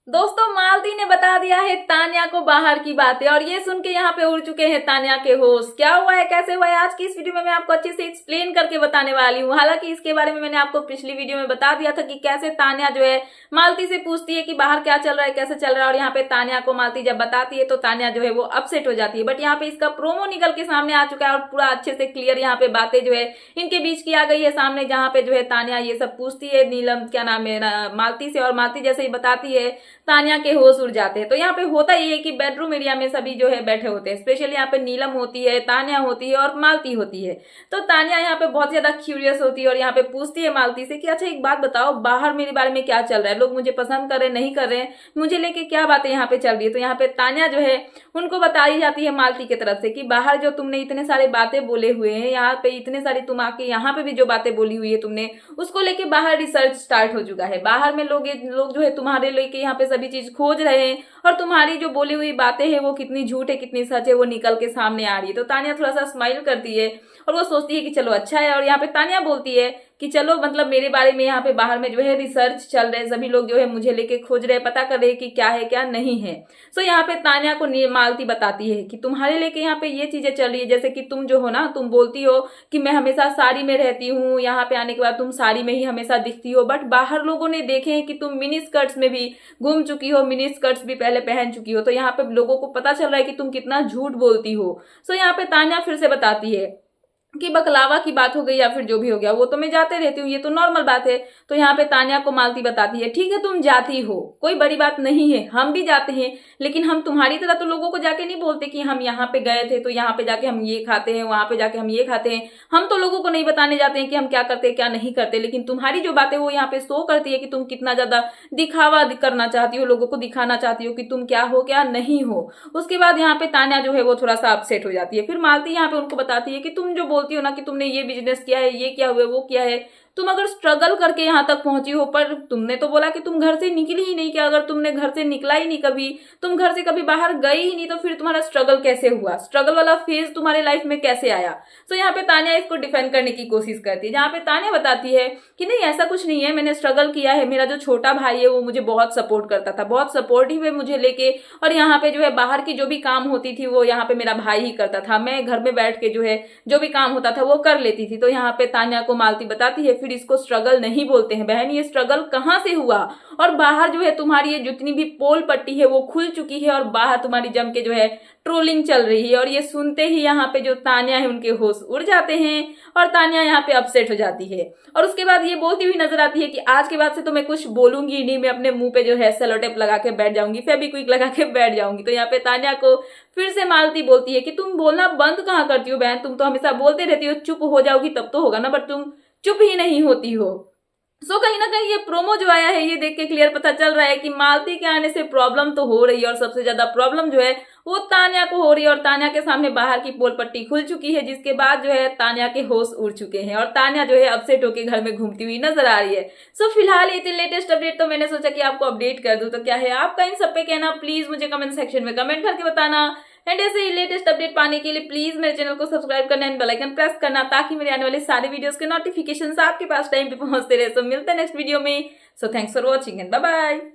दोस्तों मालती ने बता दिया है तान्या को बाहर की बातें और ये सुन के यहाँ पे उड़ चुके हैं तान्या के होश। क्या हुआ है, कैसे हुआ है, आज की इस वीडियो में मैं आपको अच्छे से एक्सप्लेन करके बताने वाली हूँ। हालांकि इसके बारे में मैंने आपको पिछली वीडियो में बता दिया था कि कैसे तान्या जो है मालती से पूछती है कि बाहर क्या चल रहा है, कैसे चल रहा है, और यहाँ पे तान्या को मालती जब बताती है तो तान्या जो है वो अपसेट हो जाती है। बट यहाँ पे इसका प्रोमो निकल के सामने आ चुका है और पूरा अच्छे से क्लियर यहाँ पे बातें जो है इनके बीच की आ गई है सामने, जहाँ पे जो है तान्या ये सब पूछती है नीलम क्या नाम है मालती से, और मालती जैसे ही बताती है तान्या के होश उड़ जाते हैं। तो यहाँ पे होता ये है कि बेडरूम एरिया में सभी जो है बैठे होते हैं, स्पेशली यहाँ पे नीलम होती है, तान्या होती है और मालती होती है। तो तान्या यहाँ पे बहुत ज्यादा क्यूरियस होती है और यहाँ पे पूछती है मालती से कि अच्छा एक बात बताओ, बाहर मेरे बारे में क्या चल रहा है, लोग मुझे पसंद कर रहे नहीं कर रहे, मुझे लेके क्या बातें यहाँ पे चल रही है। तो यहाँ पे तान्या जो है उनको बताई जाती है मालती की तरफ से कि बाहर जो तुमने इतने सारे बातें बोले हुए हैं, यहाँ पे इतने सारी तुम आके यहाँ पे भी जो बातें बोली हुई है तुमने, उसको लेके बाहर रिसर्च स्टार्ट हो चुका है। बाहर में लोग जो है तुम्हारे लेके यहाँ पे सभी चीज खोज रहे हैं और तुम्हारी जो बोली हुई बातें हैं वो कितनी झूठ है कितनी सच है वो निकल के सामने आ रही है। तो तान्या थोड़ा सा स्माइल करती है और वो सोचती है कि चलो अच्छा है। और यहाँ पे तान्या बोलती है कि चलो मतलब मेरे बारे में यहाँ पे बाहर में जो है रिसर्च चल रहे हैं, सभी लोग जो है मुझे लेके खोज रहे हैं, पता कर रहे हैं कि क्या है क्या नहीं है। सो यहाँ पे तान्या को मालती बताती है कि तुम्हारे लेके यहाँ पे ये चीजें चल रही है, जैसे कि तुम जो हो ना, तुम बोलती हो कि मैं हमेशा साड़ी में रहती हूँ, यहाँ पे आने के बाद तुम साड़ी में ही हमेशा दिखती हो, बट बाहर लोगों ने देखे हैं कि तुम मिनी स्कर्ट्स में भी घूम चुकी हो, मिनी स्कर्ट्स भी पहले पहन चुकी हो। तो यहाँ पे लोगों को पता चल रहा है कि तुम कितना झूठ बोलती हो। सो यहाँ पे तान्या फिर से बताती है कि बकलावा की बात हो गई या फिर जो भी हो गया वो तो मैं जाते रहती हूँ, ये तो नॉर्मल बात है। तो यहाँ पे तान्या को मालती बताती है ठीक है तुम जाती हो, कोई बड़ी बात नहीं है, हम भी जाते हैं, लेकिन हम तुम्हारी तरह तो लोगों को जाके नहीं बोलते कि हम यहाँ पे गए थे तो यहाँ पे जाके हम ये खाते हैं, वहां पे जाके हम ये खाते हैं। हम तो लोगों को नहीं बताने जाते हैं कि हम क्या करते हैं क्या नहीं करते, लेकिन तुम्हारी जो बातें वो यहाँ पे शो करती है कि तुम कितना ज्यादा दिखावा करना चाहती हो, लोगों को दिखाना चाहती हो कि तुम क्या हो क्या नहीं हो। उसके बाद यहाँ पे तान्या जो है वो थोड़ा सा अपसेट हो जाती है। फिर मालती यहाँ पे उनको बताती है कि तुम जो बोलती हो ना कि तुमने ये बिजनेस किया है, ये क्या हुआ, वो क्या है, तुम अगर स्ट्रगल करके यहाँ तक पहुंची हो, पर तुमने तो बोला कि तुम घर से निकली ही नहीं, क्या अगर तुमने घर से निकला ही नहीं, कभी तुम घर से कभी बाहर गई ही नहीं, तो फिर तुम्हारा स्ट्रगल कैसे हुआ, स्ट्रगल वाला फेज तुम्हारे लाइफ में कैसे आया। तो यहाँ पे तान्या इसको डिफेंड करने की कोशिश करती है, जहाँ पे तान्या बताती है कि नहीं ऐसा कुछ नहीं है, मैंने स्ट्रगल किया है, मेरा जो छोटा भाई है वो मुझे बहुत सपोर्ट करता था, बहुत सपोर्टिव है मुझे लेके, और यहाँ पे जो है बाहर की जो भी काम होती थी वो यहाँ पे मेरा भाई ही करता था, मैं घर में बैठ के जो है जो भी काम होता था वो कर लेती थी। तो यहाँ पे तान्या को मालती बताती है फिर इसको स्ट्रगल नहीं बोलते हैं बहन, ये स्ट्रगल कहाँ से हुआ, और बाहर जो है तुम्हारी ये जितनी भी पोल पट्टी है वो खुल चुकी है और बाहर तुम्हारी जम के जो है ट्रोलिंग चल रही है। और ये सुनते ही यहाँ पे जो तान्या है उनके होश उड़ जाते हैं और तान्या यहाँ पे अपसेट हो जाती है। और उसके बाद ये बोलती हुई नजर आती है कि आज के बाद से तो मैं कुछ बोलूंगी नहीं, मैं अपने मुंह पे जो है सेलो टेप लगा के बैठ जाऊंगी, फेविक्विक लगा के बैठ जाऊंगी। तो यहाँ पे तान्या को फिर से मालती बोलती है कि तुम बोलना बंद कहाँ करती हो बहन, तुम तो हमेशा बोलते रहती हो, चुप हो जाओगी तब तो होगा ना, बट तुम चुप ही नहीं होती हो। कहीं ना कहीं ये प्रोमो जो आया है ये देख के क्लियर पता चल रहा है कि मालती के आने से प्रॉब्लम तो हो रही है, और सबसे ज्यादा प्रॉब्लम जो है वो तान्या को हो रही है। और तान्या के सामने बाहर की पोल पट्टी खुल चुकी है, जिसके बाद जो है तान्या के होश उड़ चुके हैं और तान्या जो है अपसेट होकर घर में घूमती हुई नजर आ रही है। फिलहाल ये थी लेटेस्ट अपडेट, तो मैंने सोचा कि आपको अपडेट कर दूं। तो क्या है आपका इन सब पे कहना, प्लीज मुझे कमेंट सेक्शन में कमेंट करके बताना। एंड ऐसे ही लेटेस्ट अपडेट पाने के लिए प्लीज मेरे चैनल को सब्सक्राइब करना एंड बेल आइकन प्रेस करना, ताकि मेरे आने वाले सारे वीडियोस के नोटिफिकेशंस आपके पास टाइम पे पहुंचते रहे। मिलते हैं नेक्स्ट वीडियो में। Thanks for watching and bye bye.